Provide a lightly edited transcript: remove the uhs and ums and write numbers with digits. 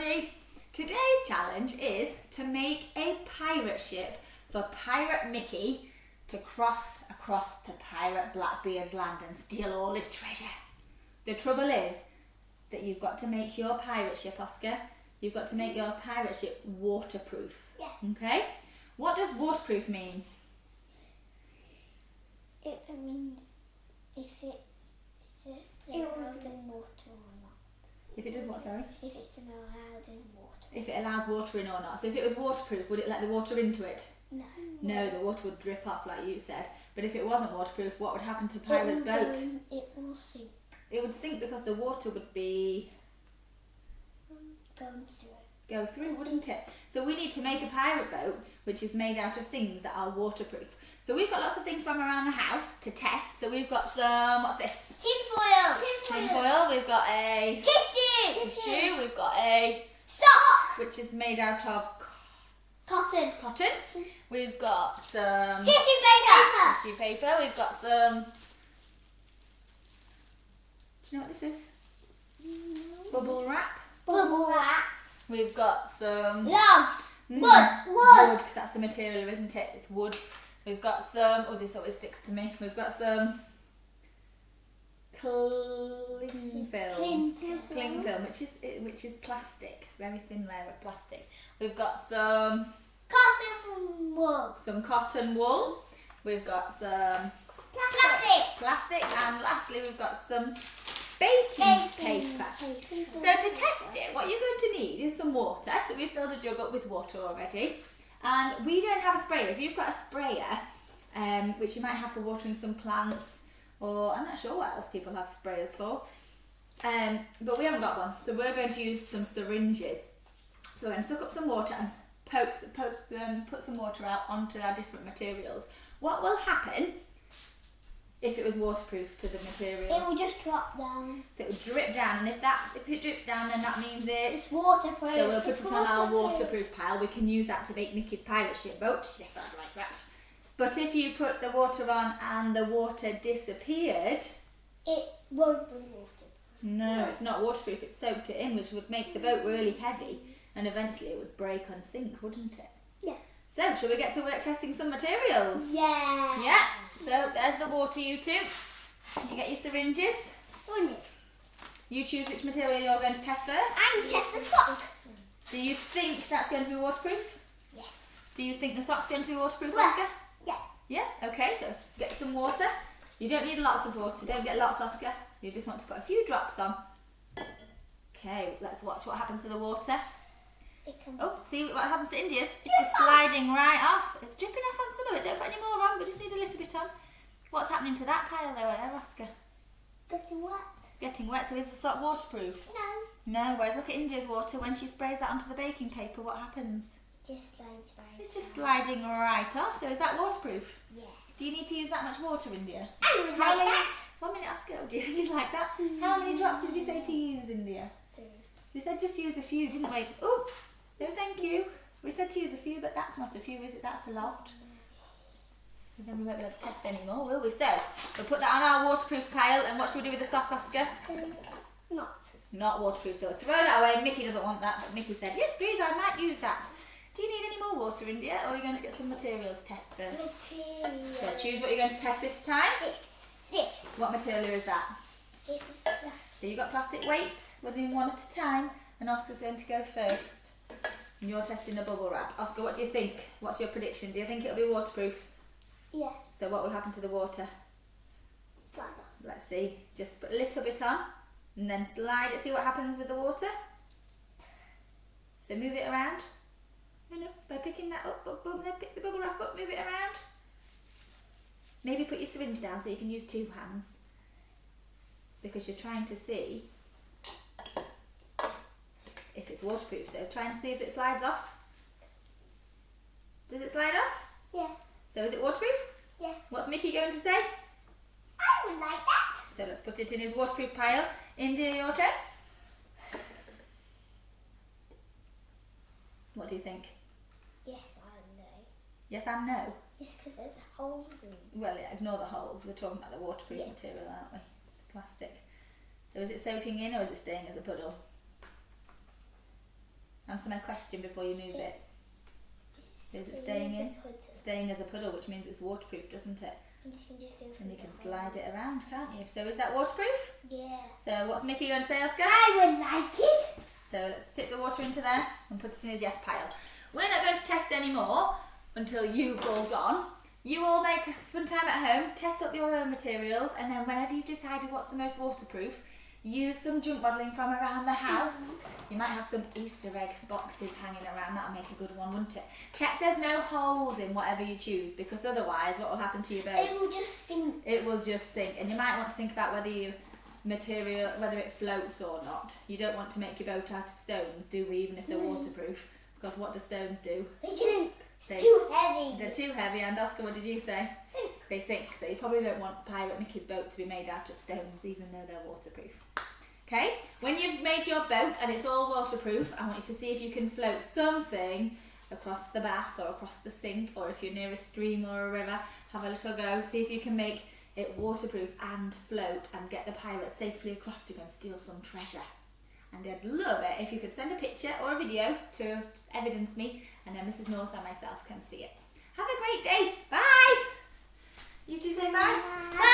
everybody! Today's challenge is to make a pirate ship for Pirate Mickey to cross across to Pirate Blackbeard's land and steal all his treasure. The trouble is that you've got to make your pirate ship, Oscar. You've got to make your pirate ship waterproof. Yeah. Okay? What does waterproof mean? It means if it's allowed in water or not. If it does what, sorry? If it's allowed in water. If it allows water in or not. So if it was waterproof, would it let the water into it? No. No, the water would drip off like you said. But if it wasn't waterproof, what would happen to Pirate's boat? It will sink. It would sink because the water would be Go through, wouldn't it? So we need to make a pirate boat which is made out of things that are waterproof. So we've got lots of things from around the house to test. So we've got some, what's this? Tin foil. We've got a Tissue. we've got a Sock. which is made out of Cotton. cotton. We've got some Tissue paper. tissue paper. We've got some, do you know what this is? Bubble wrap. Bubble wrap. We've got some Logs. wood, Wood. because that's the material, isn't it? It's wood. We've got some, oh, this always sticks to me. We've got some cling film, which is plastic, very thin layer of plastic. We've got some Cotton wool. cotton wool. We've got some Plastic. and lastly we've got some baking paper. So to test it, what you're going to need is some water. So we've filled a jug up with water already. And we don't have a sprayer. If you've got a sprayer, which you might have for watering some plants, or I'm not sure what else people have sprayers for, but we haven't got one. So we're going to use some syringes. So we're going to suck up some water and put some water out onto our different materials. What will happen if it was waterproof to the material? It will just drop down. So it will drip down, and if it drips down, then that means It's waterproof. so we'll put it on our waterproof pile. We can use that to make Mickey's pirate ship boat. Yes, I'd like that. But if you put the water on and the water disappeared, It won't be waterproof. no, it's not waterproof. It soaked it in, which would make the boat really heavy, and eventually it would break and sink, wouldn't it? Yeah. So, shall we get to work testing some materials? Yeah. Yeah. So there's the water, you two. You get your syringes. You choose which material you're going to test first. And test the sock. Do you think that's going to be waterproof? Yes. Do you think the sock's going to be waterproof, Well, Oscar? yeah. Yeah? Okay, so let's get some water. You don't need lots of water. Don't get lots, Oscar. You just want to put a few drops on. Okay, let's watch what happens to the water. It comes. Oh, see what happens to India's? It's just sliding right off. It's dripping off on some of it. Don't put any more on. We just need a little bit on. What's happening to that pile though, Oscar? Getting wet. It's getting wet, so is the sock waterproof? No. No, whereas look at India's water. When she sprays that onto the baking paper, what happens? Just slides by. It's just sliding right off. So is that waterproof? Yeah. Do you need to use that much water, India? I would How like many? that. 1 minute, Oscar. Do you like that? How many drops did we say to use, India? 3. We said just use a few, didn't we? Oh, no, thank you. We said to use a few, but that's not a few, is it? That's a lot. So then we won't be able to test anymore, will we? So we'll put that on our waterproof pile, and what should we do with the sock, Oscar? Not. Not waterproof, so we'll throw that away. Mickey doesn't want that, but Mickey said, yes, please, I might use that. Do you need any more water, India, or are you going to get some materials to test first? So choose what you're going to test this time. This. What material is that? This is plastic. So you've got plastic weights, we're doing one at a time, and Oscar's going to go first. And you're testing the bubble wrap. Oscar, what do you think? What's your prediction? Do you think it'll be waterproof? Yeah. So what will happen to the water? Slide. Let's see. Just put a little bit on, and then slide it. See what happens with the water? So move it around. No, by picking that up, then pick the bubble wrap up, move it around. Maybe put your syringe down so you can use 2 hands. Because you're trying to see if it's waterproof. So try and see if it slides off. Does it slide off? Yeah. So is it waterproof? Yeah. What's Mickey going to say? I would like that. So let's put it in his waterproof pile. India, your turn. What do you think? Yes, I know. Yes and no? Yes, because there's holes in it. Well, yeah, ignore the holes. We're talking about the waterproof Yes. material, aren't we? The plastic. So is it soaking in or is it staying as a puddle? Answer my question before you move it. Is it staying in? Staying as a puddle, which means it's waterproof, doesn't it? And you can slide it around, can't you? So is that waterproof? Yeah. So what's Mickey going to say, Oscar? I would like it. So let's tip the water into there and put it in his yes pile. We're not going to test anymore until you've all gone. You all make a fun time at home, test up your own materials, and then whenever you've decided what's the most waterproof, use some junk modelling from around the house. You might have some Easter egg boxes hanging around. That'll make a good one, wouldn't it? Check there's no holes in whatever you choose, because otherwise what will happen to your boat? It will just sink. It will just sink. And you might want to think about whether it floats or not. You don't want to make your boat out of stones, do we, even if they're waterproof? Because what do stones do? They just... It's too heavy. They're too heavy. And Oscar, what did you say? Sink. They sink. So you probably don't want Pirate Mickey's boat to be made out of stones, even though they're waterproof. Okay? When you've made your boat and it's all waterproof, I want you to see if you can float something across the bath or across the sink, or if you're near a stream or a river, have a little go. See if you can make it waterproof and float and get the pirate safely across to go and steal some treasure. And I'd love it if you could send a picture or a video to evidence me, and then Mrs. North and myself can see it. Have a great day. Bye. You two say bye. Bye.